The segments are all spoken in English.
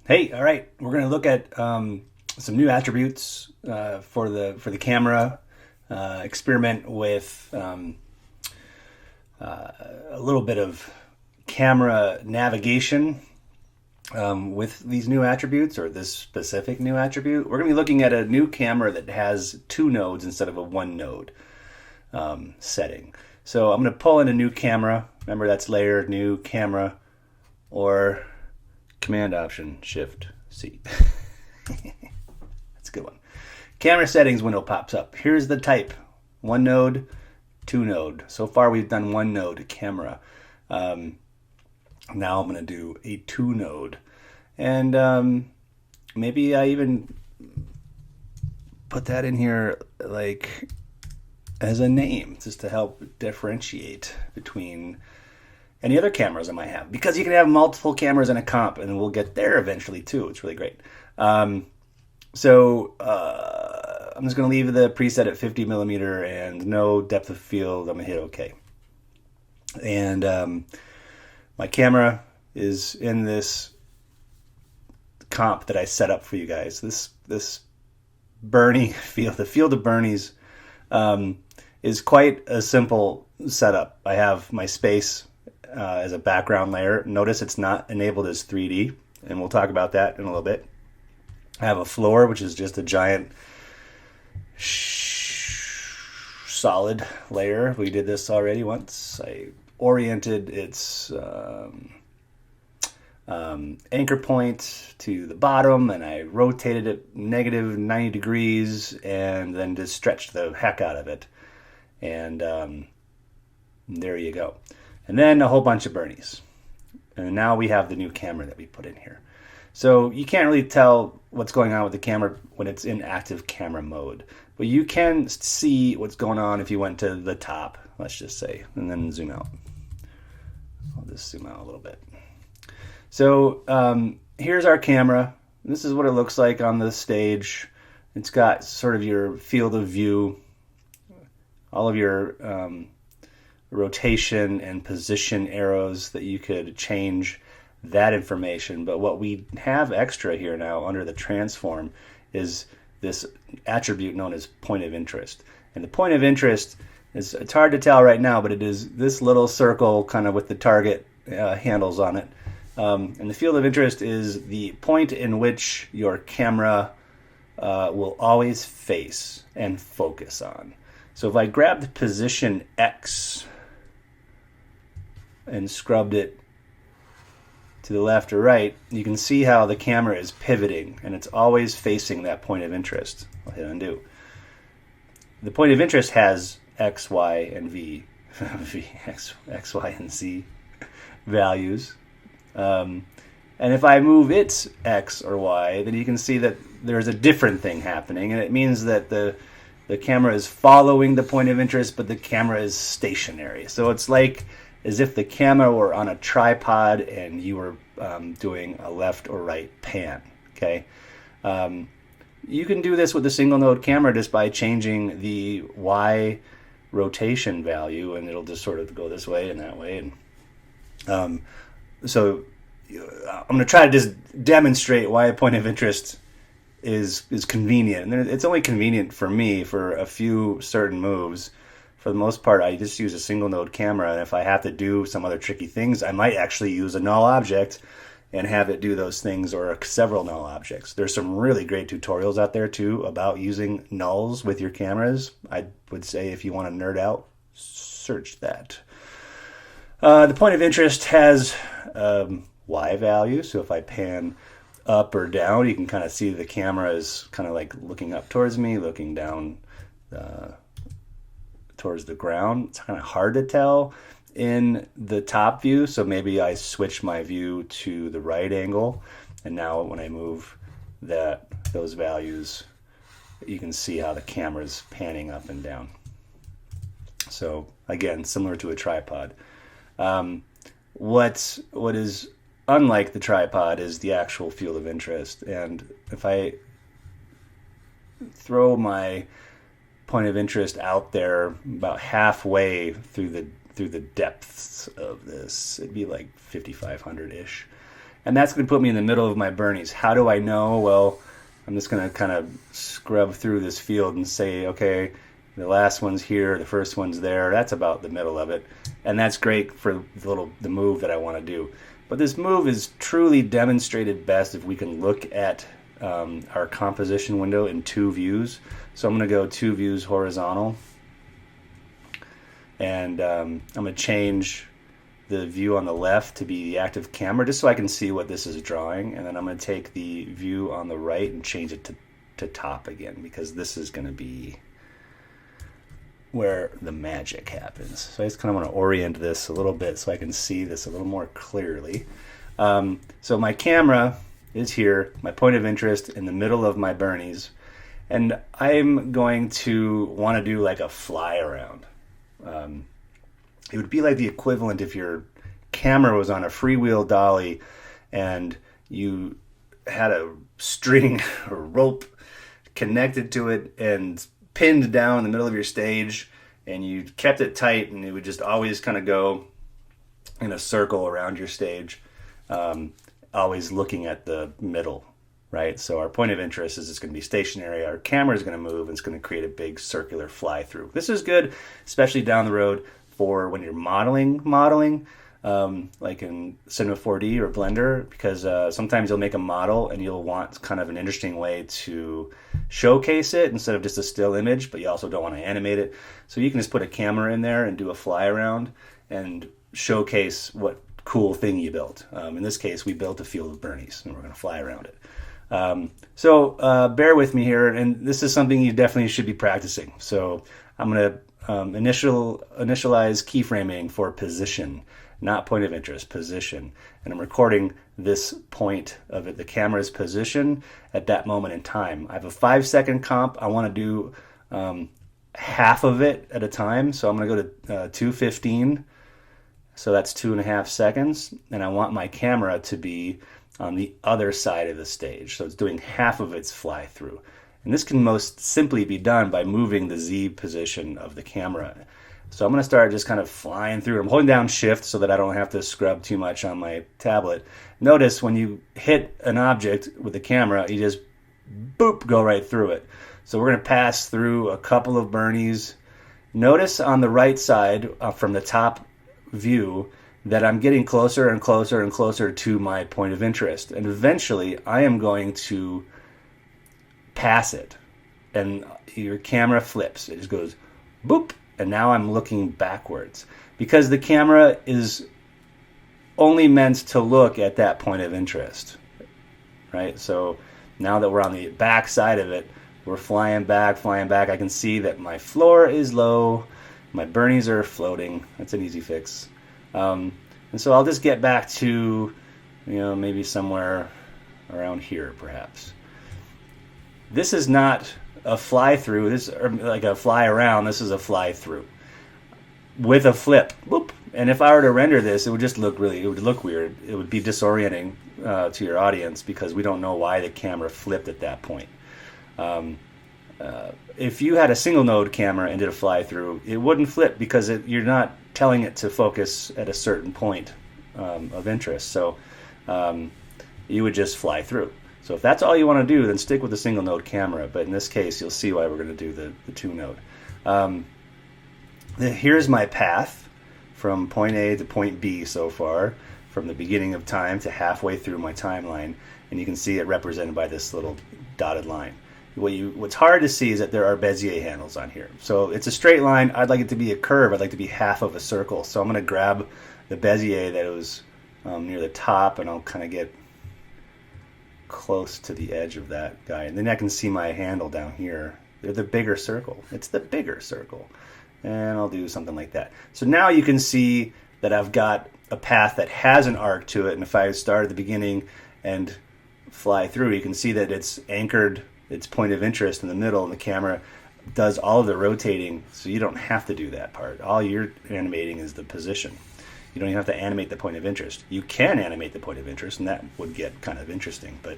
Hey, all right, we're going to look at some new attributes for the camera. Experiment with a little bit of camera navigation with these new attributes or this specific new attribute. We're going to be looking at a new camera that has two nodes instead of a one node setting. So I'm going to pull in a new camera. Remember, that's layer, new camera, or Command Option Shift C. That's a good one. Camera settings window pops up. Here's the type: one node, two node. So far we've done one node camera. Now I'm going to do a two node, and maybe I even put that in here like as a name just to help differentiate between any other cameras I might have, because you can have multiple cameras in a comp, and we'll get there eventually too. It's really great. So I'm just going to leave the preset at 50 millimeter and no depth of field. I'm going to hit OK. And my camera is in this comp that I set up for you guys. This Bernie field, the field of Bernie's, is quite a simple setup. I have my space as a background layer. Notice it's not enabled as 3D, and we'll talk about that in a little bit. I have a floor, which is just a giant solid layer. We did this already once. I oriented its anchor point to the bottom, and I rotated it negative 90 degrees, and then just stretched the heck out of it. And there you go. And then a whole bunch of Bernies. And now we have the new camera that we put in here. So you can't really tell what's going on with the camera when it's in active camera mode. But you can see what's going on if you went to the top, let's just say, and then zoom out. I'll just zoom out a little bit. So here's our camera. This is what it looks like on the stage. It's got sort of your field of view, all of your rotation and position arrows that you could change that information. But what we have extra here now under the transform is this attribute known as point of interest. And the point of interest is, it's hard to tell right now, but it is this little circle kind of with the target handles on it. And the field of interest is the point in which your camera will always face and focus on. So if I grabbed position X and scrubbed it to the left or right, you can see how the camera is pivoting, and it's always facing that point of interest. I'll hit undo. The point of interest has X, Y, and X, Y, and Z values. And if I move its X or Y, then you can see that there's a different thing happening, and it means that the camera is following the point of interest, but the camera is stationary. So it's like as if the camera were on a tripod and you were doing a left or right pan. Okay, you can do this with a single node camera just by changing the Y rotation value, and it'll just sort of go this way and that way. And so I'm going to try to just demonstrate why a point of interest is convenient. And it's only convenient for me for a few certain moves. For the most part, I just use a single node camera, and if I have to do some other tricky things, I might actually use a null object and have it do those things, or several null objects. There's some really great tutorials out there too about using nulls with your cameras. I would say if you want to nerd out, search that. The point of interest has Y value, so if I pan up or down, you can kind of see the camera is kind of like looking up towards me, looking down towards the ground. It's kind of hard to tell in the top view, so maybe I switch my view to the right angle, and now when I move those values, you can see how the camera's panning up and down. So again, similar to a tripod. What is unlike the tripod is the actual field of interest, and if I throw my point of interest out there about halfway through the depths of this, it'd be like 5,500-ish. And that's going to put me in the middle of my Bernies. How do I know? Well, I'm just going to kind of scrub through this field and say, okay, the last one's here, the first one's there. That's about the middle of it. And that's great for the move that I want to do. But this move is truly demonstrated best if we can look at our composition window in 2 views. So I'm going to go 2 views horizontal. And I'm going to change the view on the left to be the active camera, just so I can see what this is drawing. And then I'm going to take the view on the right and change it to top again, because this is going to be where the magic happens. So I just kind of want to orient this a little bit so I can see this a little more clearly. So my camera is here, my point of interest in the middle of my Bernies, and I'm going to want to do like a fly around. It would be like the equivalent if your camera was on a freewheel dolly and you had a string or rope connected to it and pinned down in the middle of your stage, and you kept it tight, and it would just always kind of go in a circle around your stage, always looking at the middle, right? So our point of interest is it's going to be stationary. Our camera is going to move, and it's going to create a big circular fly through. This is good, especially down the road for when you're modeling, like in Cinema 4D or Blender, because sometimes you'll make a model and you'll want kind of an interesting way to showcase it instead of just a still image, but you also don't want to animate it. So you can just put a camera in there and do a fly around and showcase what cool thing you built. In this case, we built a field of Bernies, and we're going to fly around it. So bear with me here, and this is something you definitely should be practicing. So I'm going to initialize keyframing for position, not point of interest, position. And I'm recording this point of it, the camera's position at that moment in time. I have a 5-second comp. I want to do half of it at a time. So I'm going to go to 2:15. So that's 2.5 seconds. And I want my camera to be on the other side of the stage. So it's doing half of its fly through. And this can most simply be done by moving the Z position of the camera. So I'm going to start just kind of flying through. I'm holding down Shift so that I don't have to scrub too much on my tablet. Notice when you hit an object with the camera, you just boop, go right through it. So we're going to pass through a couple of Bernies. Notice on the right side from the top view that I'm getting closer and closer and closer to my point of interest. And eventually I am going to pass it, and your camera flips. It just goes boop, and now I'm looking backwards, because the camera is only meant to look at that point of interest, right? So now that we're on the back side of it, we're flying back. I can see that my floor is low, my Bernies are floating. That's an easy fix. And so I'll just get back to, maybe somewhere around here perhaps. This is not a fly through. This or like a fly around. This is a fly through with a flip. Whoop. And if I were to render this, it would just look it would look weird. It would be disorienting to your audience, because we don't know why the camera flipped at that point. If you had a single node camera and did a fly through, it wouldn't flip, because you're not telling it to focus at a certain point of interest. So you would just fly through. So if that's all you want to do, then stick with the single node camera. But in this case, you'll see why we're going to do the 2-node. Here's my path from point A to point B so far, from the beginning of time to halfway through my timeline. And you can see it represented by this little dotted line. What's hard to see is that there are Bezier handles on here. So it's a straight line. I'd like it to be a curve. I'd like it to be half of a circle. So I'm going to grab the Bezier that was near the top, and I'll kind of get close to the edge of that guy, and then I can see my handle down here. They're the bigger circle. It's the bigger circle, and I'll do something like that. So now you can see that I've got a path that has an arc to it, and if I start at the beginning and fly through, you can see that it's anchored its point of interest in the middle, and the camera does all of the rotating, so you don't have to do that part. All you're animating is the position. You don't even have to animate the point of interest. You can animate the point of interest, and that would get kind of interesting, but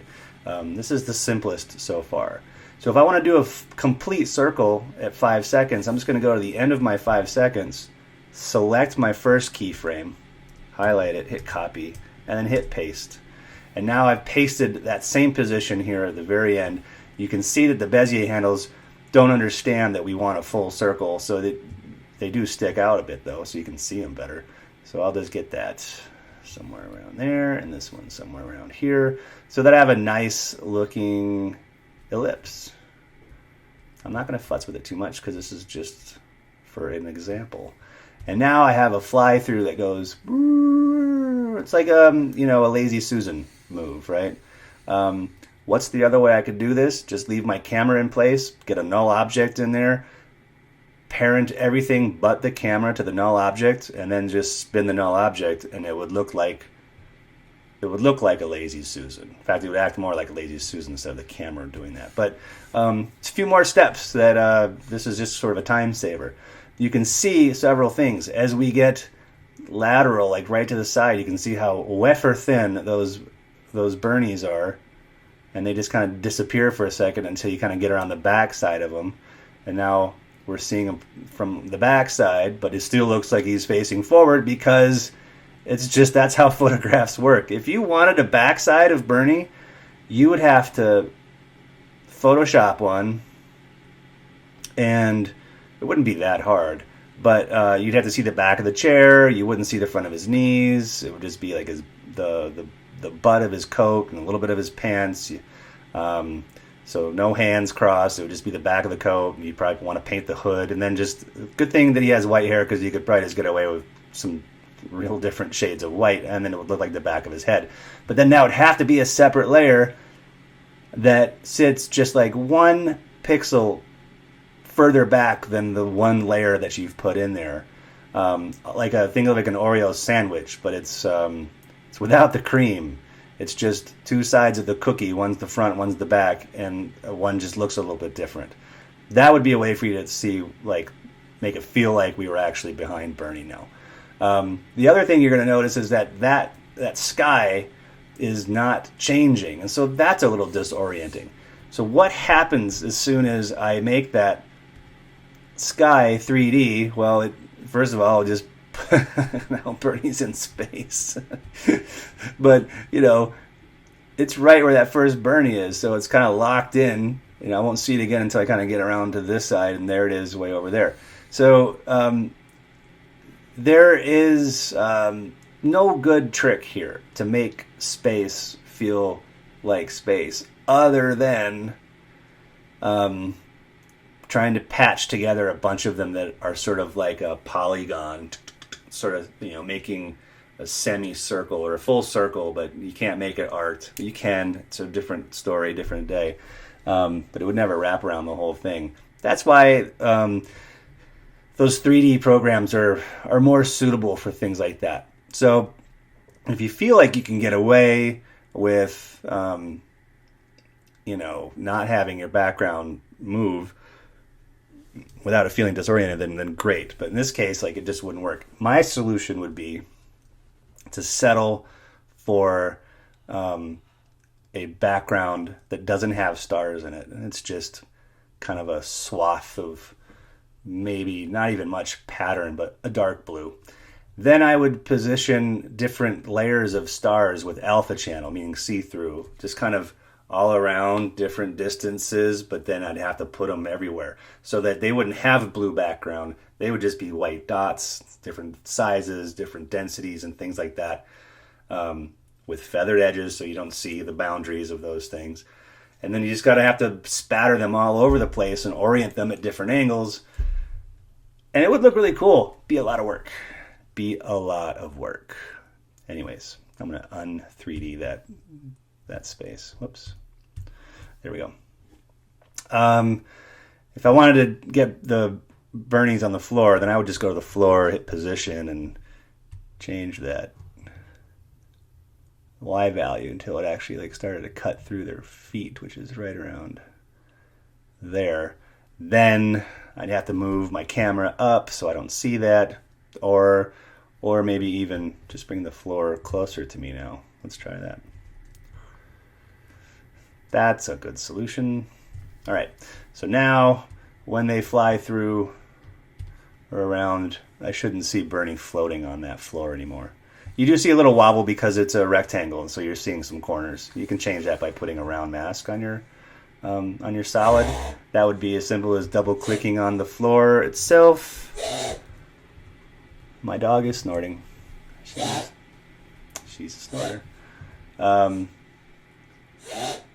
this is the simplest so far. So if I want to do a complete circle at 5 seconds, I'm just going to go to the end of my 5 seconds, select my first keyframe, highlight it, hit copy, and then hit paste. And now I've pasted that same position here at the very end. You can see that the Bezier handles don't understand that we want a full circle, so that they do stick out a bit though, so you can see them better. So I'll just get that somewhere around there, and this one somewhere around here, so that I have a nice looking ellipse. I'm not going to futz with it too much because this is just for an example. And now I have a fly through that goes, it's like a Lazy Susan move, right? What's the other way I could do this? Just leave my camera in place, get a null object in there, parent everything but the camera to the null object, and then just spin the null object, and it would look like a Lazy Susan. In fact, it would act more like a Lazy Susan instead of the camera doing that. But it's a few more steps that this is just sort of a time saver. You can see several things as we get lateral, like right to the side. You can see how wafer thin those Bernies are, and they just kind of disappear for a second until you kind of get around the back side of them. And now we're seeing him from the back side, but it still looks like he's facing forward because it's just, that's how photographs work. If you wanted a backside of Bernie, you would have to Photoshop one, and it wouldn't be that hard. But you'd have to see the back of the chair. You wouldn't see the front of his knees. It would just be like the butt of his coat and a little bit of his pants. So no hands crossed. It would just be the back of the coat. You'd probably want to paint the hood. And then just, good thing that he has white hair, because you could probably just get away with some real different shades of white, and then it would look like the back of his head. But then that would have to be a separate layer that sits just like 1 pixel further back than the one layer that you've put in there. Think of like an Oreo sandwich, but it's without the cream. It's just 2 sides of the cookie. One's the front, one's the back, and one just looks a little bit different. That would be a way for you to see, like, make it feel like we were actually behind Bernie now. The other thing you're going to notice is that sky is not changing, and so that's a little disorienting. So what happens as soon as I make that sky 3D? Well, first of all, just now Bernie's in space. But, it's right where that first Bernie is, so it's kind of locked in. I won't see it again until I kind of get around to this side, and there it is way over there. So there is no good trick here to make space feel like space, other than trying to patch together a bunch of them that are sort of like a polygon, sort of, making a semicircle or a full circle, but you can't make it art. You can. It's a different story, different day. But it would never wrap around the whole thing. That's why those 3D programs are more suitable for things like that. So if you feel like you can get away with, not having your background move without it feeling disoriented, then great. But in this case, it just wouldn't work. My solution would be to settle for a background that doesn't have stars in it. And it's just kind of a swath of maybe not even much pattern, but a dark blue. Then I would position different layers of stars with alpha channel, meaning see-through, just kind of all around different distances, but then I'd have to put them everywhere so that they wouldn't have a blue background. They would just be white dots, different sizes, different densities, and things like that, with feathered edges so you don't see the boundaries of those things. And then you just have to spatter them all over the place and orient them at different angles. And it would look really cool. Be a lot of work. Anyways, I'm going to un-3D that space. Whoops. There we go. If I wanted to get the Bernies on the floor, then I would just go to the floor, hit position, and change that Y value until it actually started to cut through their feet, which is right around there. Then I'd have to move my camera up so I don't see that, or maybe even just bring the floor closer to me now. Let's try that. That's a good solution. All right, so now when they fly through or around, I shouldn't see Bernie floating on that floor anymore. You do see a little wobble because it's a rectangle, and so you're seeing some corners. You can change that by putting a round mask on your solid. That would be as simple as double clicking on the floor itself. My dog is snorting. She's a snorter. And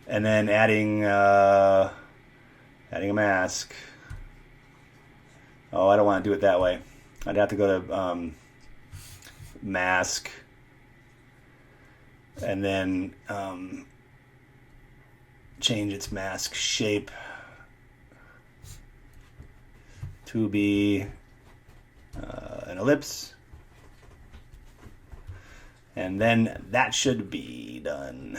then adding a mask. Oh, I don't want to do it that way. I'd have to go to mask, and then change its mask shape to be an ellipse, and then that should be done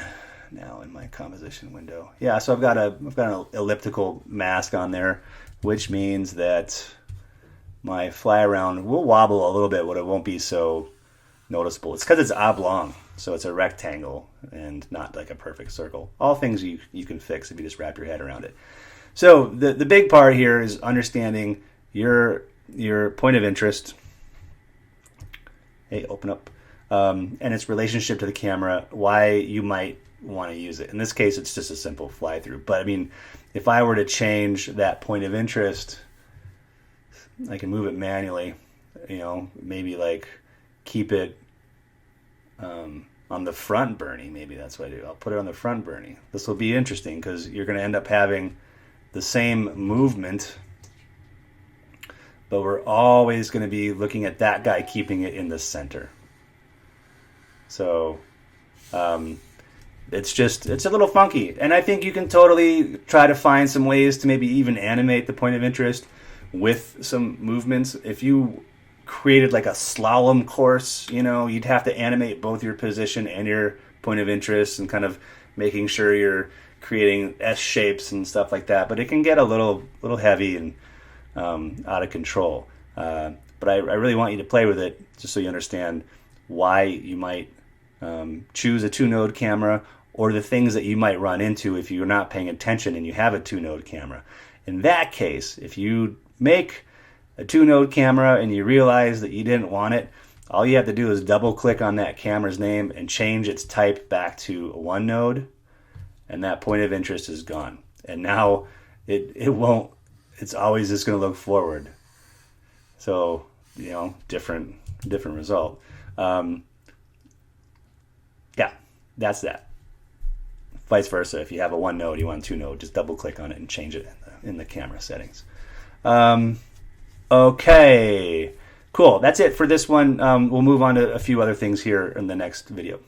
now in my composition window. Yeah, so I've got an elliptical mask on there, which means that my fly around will wobble a little bit, but it won't be so noticeable. It's because it's oblong, so it's a rectangle and not like a perfect circle. All things you can fix if you just wrap your head around it. So the big part here is understanding your point of interest. Hey, open up. And its relationship to the camera, why you might want to use it. In this case, it's just a simple fly through. But I mean, if I were to change that point of interest, I can move it manually, maybe like keep it on the front Bernie. Maybe that's what I do. I'll put it on the front Bernie. This will be interesting because you're going to end up having the same movement, but we're always going to be looking at that guy keeping it in the center. So it's a little funky. And I think you can totally try to find some ways to maybe even animate the point of interest with some movements. If you created like a slalom course, you'd have to animate both your position and your point of interest and kind of making sure you're creating S shapes and stuff like that. But it can get a little heavy and out of control. But I really want you to play with it just so you understand why you might choose a 2-node camera, or the things that you might run into if you're not paying attention and you have a 2-node camera. In that case, if you make a 2-node camera and you realize that you didn't want it, all you have to do is double click on that camera's name and change its type back to a 1-node, and that point of interest is gone. And now it won't, it's always just going to look forward. So, different result. Yeah, that's that. Vice versa, if you have a 1-node, you want a 2-node, just double click on it and change it in the camera settings. Okay, cool. That's it for this one. We'll move on to a few other things here in the next video.